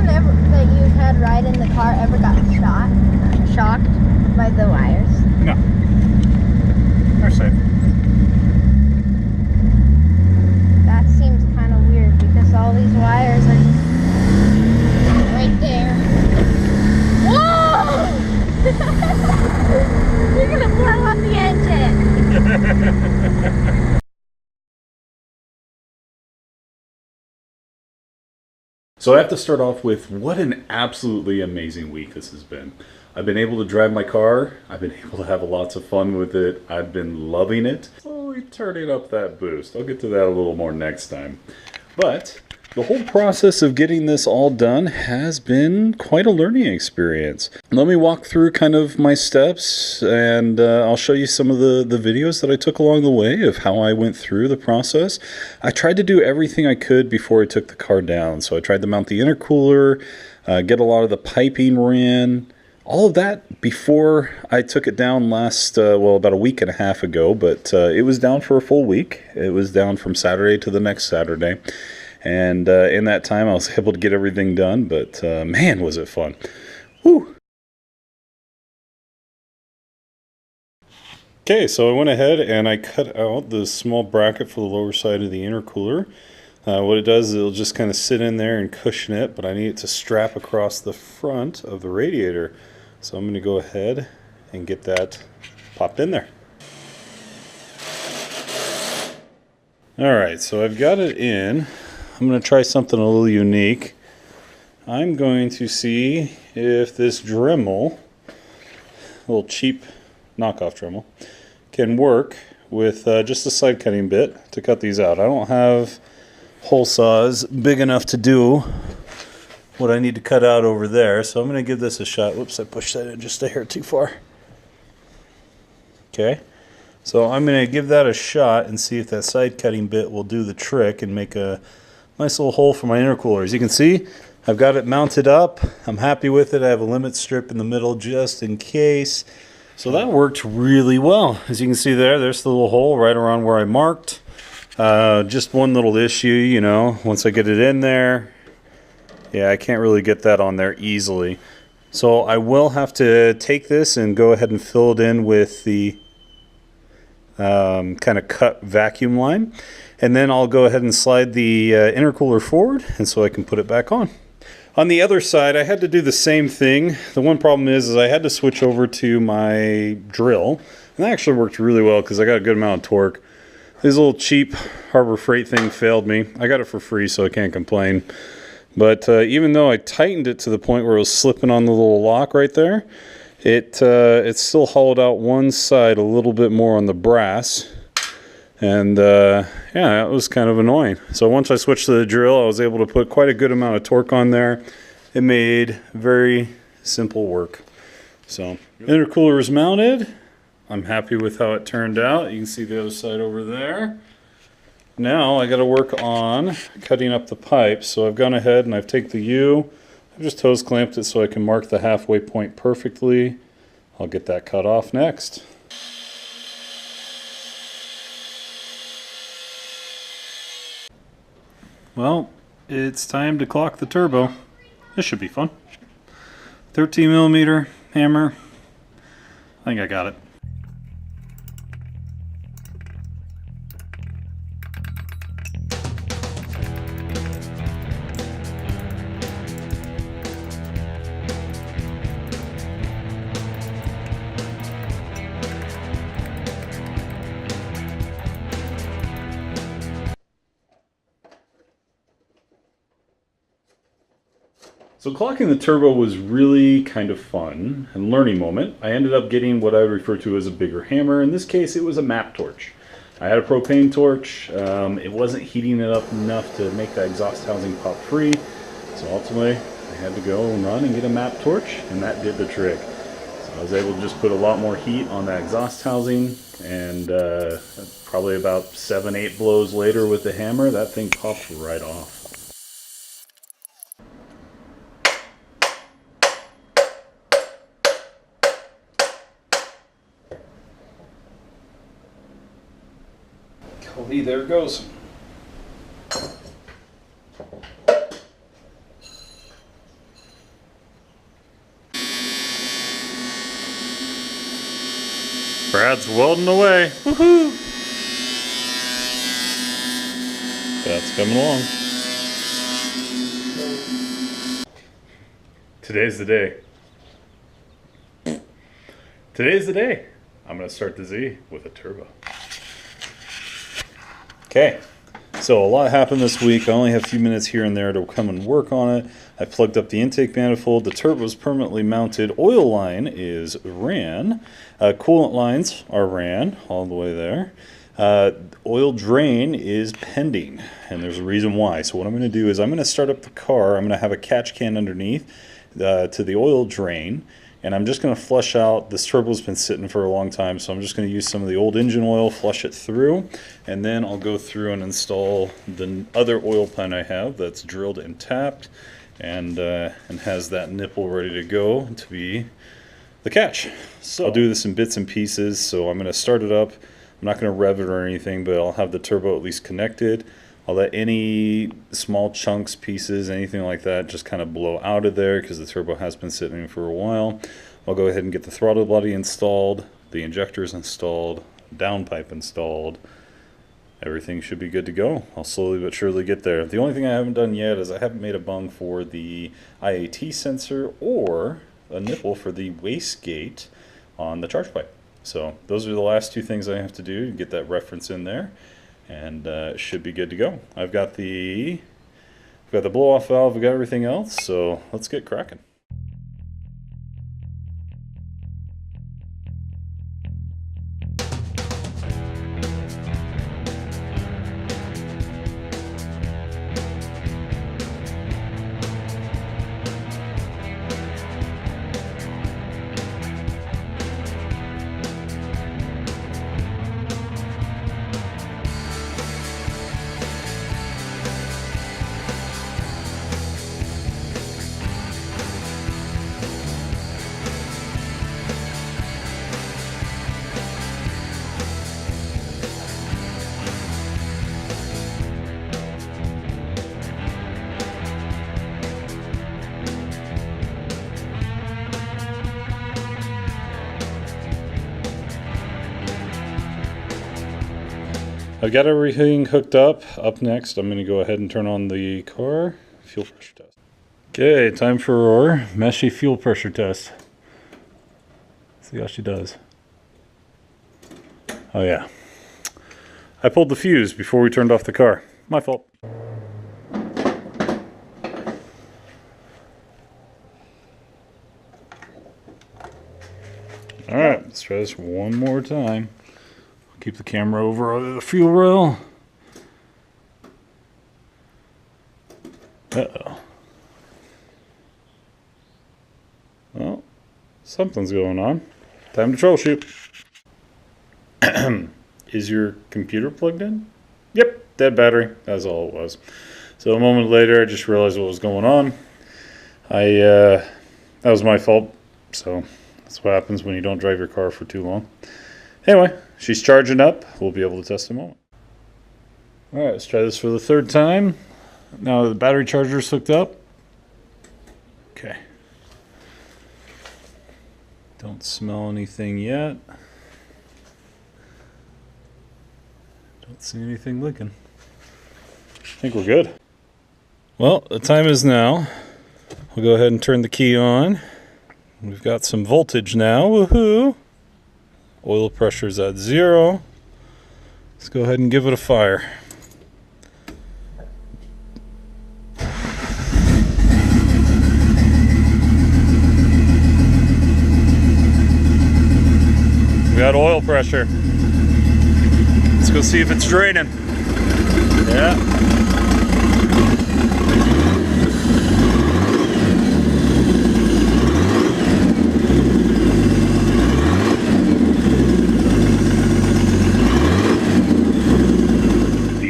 ever that you've had ride in the car ever got shocked by the wires? No. They're safe. That seems kind of weird because all these wires are just right there. Whoa! You're gonna blow up the engine. So I have to start off with what an absolutely amazing week this has been. I've been able to drive my car. I've been able to have lots of fun with it. I've been loving it. Slowly turning up that boost. I'll get to that a little more next time. But the whole process of getting this all done has been quite a learning experience. Let me walk through kind of my steps, and I'll show you some of the videos that I took along the way of how I went through the process. I tried to do everything I could before I took the car down. So I tried to mount the intercooler, get a lot of the piping ran, all of that before I took it down about a week and a half ago, but it was down for a full week. It was down from Saturday to the next Saturday. And in that time, I was able to get everything done, but man, was it fun. Whew. Okay, so I went ahead and I cut out the small bracket for the lower side of the intercooler. What it does is it'll just kind of sit in there and cushion it, but I need it to strap across the front of the radiator. So I'm going to go ahead and get that popped in there. Alright, so I've got it in. I'm going to try something a little unique. I'm going to see if this Dremel, a little cheap knockoff Dremel, can work with just a side cutting bit to cut these out. I don't have hole saws big enough to do what I need to cut out over there, so I'm going to give this a shot. Whoops, I pushed that in just a hair too far. Okay, so I'm going to give that a shot and see if that side cutting bit will do the trick and make a nice little hole for my intercooler. As you can see, I've got it mounted up. I'm happy with it. I have a limit strip in the middle just in case. So that worked really well. As you can see there's the little hole right around where I marked. Just one little issue, you know, once I get it in there, yeah, I can't really get that on there easily. So I will have to take this and go ahead and fill it in with the kind of cut vacuum line. And then I'll go ahead and slide the intercooler forward, and so I can put it back on. On the other side, I had to do the same thing. The one problem is I had to switch over to my drill. And that actually worked really well because I got a good amount of torque. This little cheap Harbor Freight thing failed me. I got it for free, so I can't complain. But even though I tightened it to the point where it was slipping on the little lock right there, it still hollowed out one side a little bit more on the brass. And yeah, that was kind of annoying. So once I switched to the drill, I was able to put quite a good amount of torque on there. It made very simple work. So intercooler is mounted. I'm happy with how it turned out. You can see the other side over there. Now I got to work on cutting up the pipes. So I've gone ahead and I've taken the U. I've just hose clamped it so I can mark the halfway point perfectly. I'll get that cut off next. Well, it's time to clock the turbo. This should be fun. 13mm hammer. I think I got it. So clocking the turbo was really kind of fun and learning moment. I ended up getting what I refer to as a bigger hammer. In this case, it was a map torch. I had a propane torch. It wasn't heating it up enough to make the exhaust housing pop free. So ultimately, I had to go and run and get a map torch, and that did the trick. So I was able to just put a lot more heat on that exhaust housing, and probably about 7-8 blows later with the hammer, that thing popped right off. Golly, there it goes. Brad's welding away. Woohoo! That's coming along. Today's the day. Today's the day. I'm going to start the Z with a turbo. Okay, so a lot happened this week. I only have a few minutes here and there to come and work on it. I plugged up the intake manifold. The turbo's permanently mounted. Oil line is ran. Coolant lines are ran all the way there. Oil drain is pending, and there's a reason why. So what I'm going to do is I'm going to start up the car. I'm going to have a catch can underneath to the oil drain, and I'm just going to flush out. This turbo's been sitting for a long time, so I'm just going to use some of the old engine oil, flush it through, and then I'll go through and install the other oil pan I have that's drilled and tapped, and has that nipple ready to go to be the catch. So I'll do this in bits and pieces. So I'm going to start it up. I'm not going to rev it or anything, but I'll have the turbo at least connected. I'll let any small chunks, pieces, anything like that just kind of blow out of there because the turbo has been sitting for a while. I'll go ahead and get the throttle body installed, the injectors installed, downpipe installed. Everything should be good to go. I'll slowly but surely get there. The only thing I haven't done yet is I haven't made a bung for the IAT sensor or a nipple for the wastegate on the charge pipe. So those are the last two things I have to do to get that reference in there, and it should be good to go. I've got the blow-off valve, I've got everything else, so let's get cracking. I've got everything hooked up. Up next, I'm going to go ahead and turn on the car fuel pressure test. Okay, time for our meshy fuel pressure test. See how she does. Oh yeah. I pulled the fuse before we turned off the car. My fault. Alright, let's try this one more time. Keep the camera over the fuel rail. Uh-oh. Well, something's going on. Time to troubleshoot. Is your computer plugged in? Yep, dead battery. That's all it was. So a moment later, I just realized what was going on. That was my fault. So that's what happens when you don't drive your car for too long. Anyway, she's charging up. We'll be able to test in a moment. All right, let's try this for the third time. Now the battery charger's hooked up. Okay. Don't smell anything yet. Don't see anything leaking. I think we're good. Well, the time is now. We'll go ahead and turn the key on. We've got some voltage now. Woohoo! Oil pressure's at 0. Let's go ahead and give it a fire. We got oil pressure. Let's go see if it's draining. Yeah.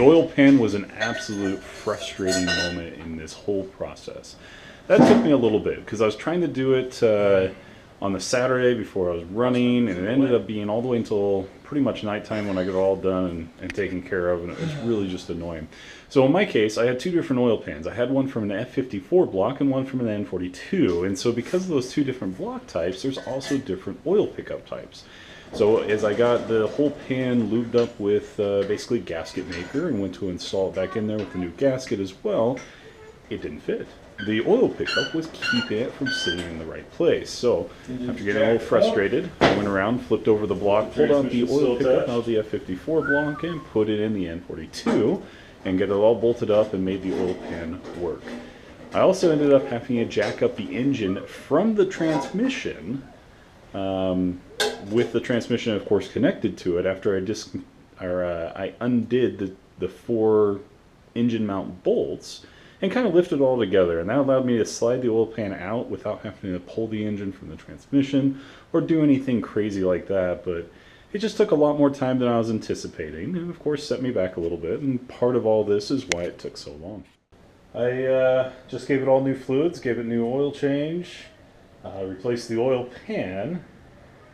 Oil pan was an absolute frustrating moment in this whole process. That took me a little bit because I was trying to do it on the Saturday before I was running, and it ended up being all the way until pretty much nighttime when I got it all done and taken care of, and it was really just annoying. So in my case, I had two different oil pans. I had one from an F54 block and one from an N42, and so because of those two different block types, there's also different oil pickup types. So as I got the whole pan lubed up with basically gasket maker and went to install it back in there with the new gasket as well, it didn't fit. The oil pickup was keeping it from sitting in the right place. So after getting a little frustrated, I went around, flipped over the block, pulled out the oil pickup out of the F54 block and put it in the N42 and get it all bolted up and made the oil pan work. I also ended up having to jack up the engine from the transmission, with the transmission of course connected to it after I undid the 4 engine mount bolts and kind of lifted it all together, and that allowed me to slide the oil pan out without having to pull the engine from the transmission or do anything crazy like that. But it just took a lot more time than I was anticipating, and of course set me back a little bit, and part of all this is why it took so long. I just gave it all new fluids, gave it new oil change, replaced the oil pan.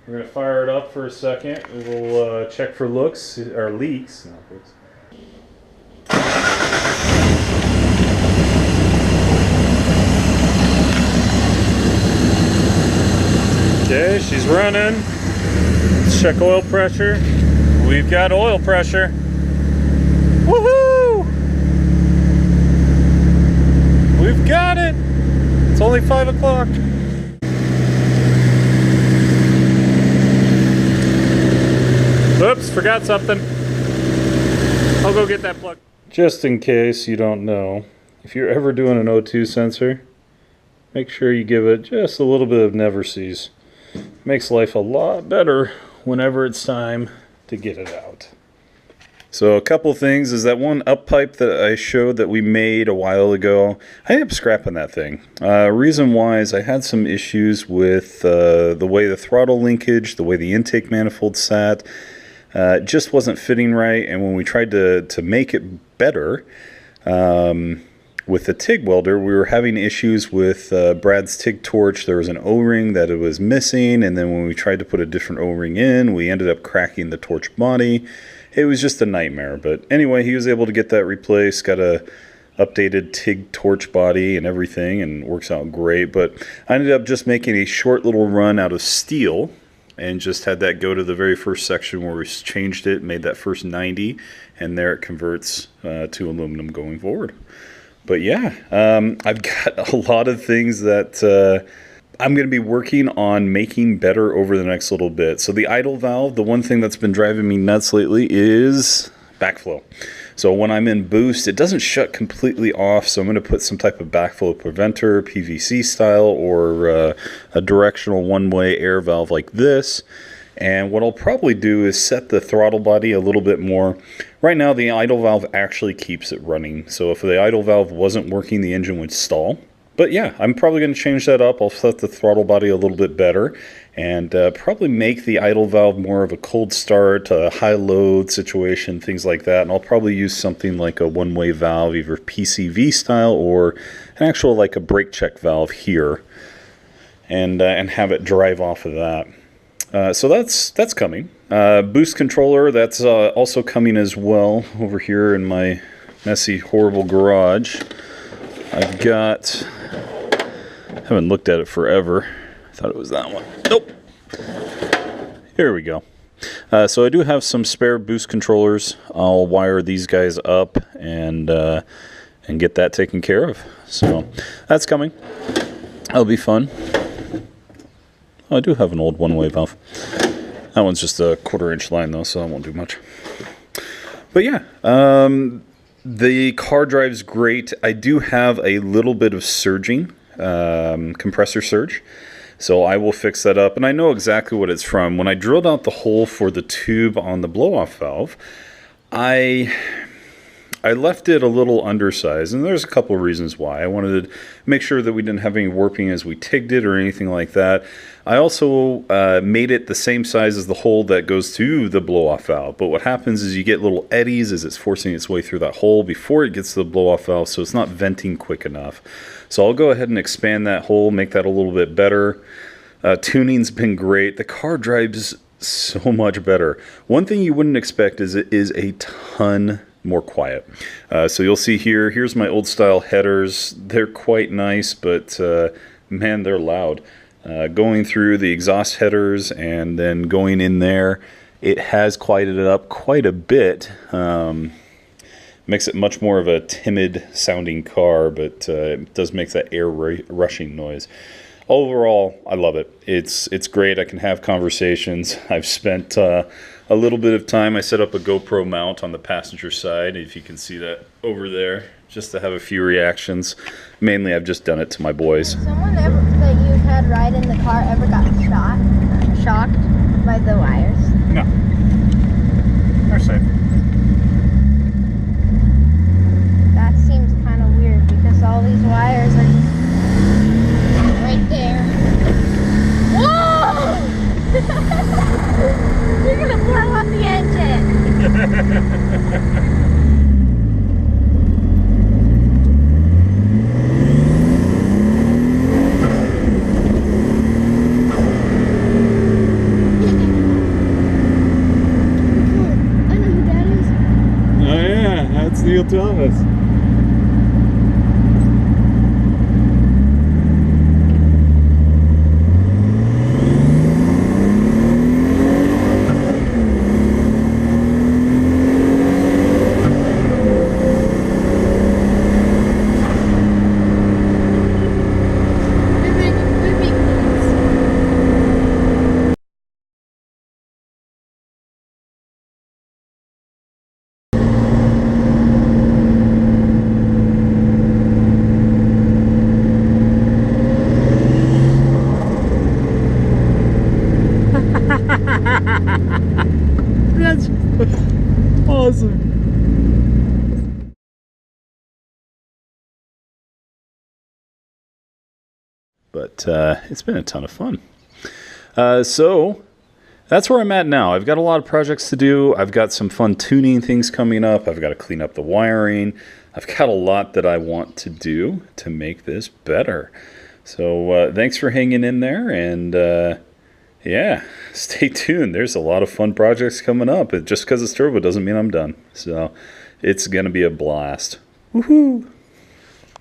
We're going to fire it up for a second. We'll check for leaks, not leaks. Okay, she's running. Let's check oil pressure. We've got oil pressure. Woohoo! We've got it! It's only 5 o'clock. Oops, forgot something. I'll go get that plug. Just in case you don't know, if you're ever doing an O2 sensor, make sure you give it just a little bit of never sees. Makes life a lot better whenever it's time to get it out. So a couple things is that one up pipe that I showed that we made a while ago, I ended up scrapping that thing. Reason why is I had some issues with the way the throttle linkage, the way the intake manifold sat, just wasn't fitting right. And when we tried to make it better, with the TIG welder, we were having issues with Brad's TIG torch. There was an O-ring that it was missing, and then when we tried to put a different O-ring in, we ended up cracking the torch body. It was just a nightmare. But anyway, he was able to get that replaced, got a updated TIG torch body and everything, and works out great. But I ended up just making a short little run out of steel and just had that go to the very first section where we changed it, made that first 90, and there it converts to aluminum going forward. But yeah, I've got a lot of things that I'm going to be working on making better over the next little bit. So the idle valve, the one thing that's been driving me nuts lately is backflow. So when I'm in boost, it doesn't shut completely off, so I'm going to put some type of backflow preventer, PVC style, or a directional one-way air valve like this. And what I'll probably do is set the throttle body a little bit more. Right now, the idle valve actually keeps it running. So if the idle valve wasn't working, the engine would stall. But yeah, I'm probably going to change that up. I'll set the throttle body a little bit better and probably make the idle valve more of a cold start, a high load situation, things like that. And I'll probably use something like a one-way valve, either PCV style or an actual like a brake check valve here, and have it drive off of that. So that's coming. Boost controller, that's also coming as well over here in my messy, horrible garage. I've got, haven't looked at it forever. I thought it was that one. Nope. Here we go. So I do have some spare boost controllers. I'll wire these guys up and get that taken care of. So that's coming. That'll be fun. Oh, I do have an old one-way valve. That one's just a 1/4-inch line though, so that won't do much. But yeah, the car drives great. I do have a little bit of surging, compressor surge. So I will fix that up, and I know exactly what it's from. When I drilled out the hole for the tube on the blow-off valve, I left it a little undersized, and there's a couple of reasons why. I wanted to make sure that we didn't have any warping as we tigged it or anything like that. I also made it the same size as the hole that goes to the blow-off valve. But what happens is you get little eddies as it's forcing its way through that hole before it gets to the blow-off valve, so it's not venting quick enough. So I'll go ahead and expand that hole, make that a little bit better. Tuning's been great. The car drives so much better. One thing you wouldn't expect is it is a ton more quiet. So you'll see here's my old style headers. They're quite nice, but man, they're loud. going through the exhaust headers and then going in there, it has quieted it up quite a bit. Makes it much more of a timid sounding car, but it does make that air rushing noise. Overall, I love it. It's great. I can have conversations. I've spent a little bit of time. I set up a GoPro mount on the passenger side, if you can see that over there, just to have a few reactions. Mainly, I've just done it to my boys. Has someone ever that you've had ride in the car ever got shocked by the wires? No. They're safe. That seems kind of weird because all these wires are just right there. Whoa! You're gonna blow up the engine. I know who that is. Oh yeah, that's Neil Thomas. That's awesome. But it's been a ton of fun. So that's where I'm at now. I've got a lot of projects to do. I've got some fun tuning things coming up. I've got to clean up the wiring. I've got a lot that I want to do to make this better. So thanks for hanging in there, and yeah, stay tuned. There's a lot of fun projects coming up. Just because it's turbo doesn't mean I'm done. So it's going to be a blast. Woohoo!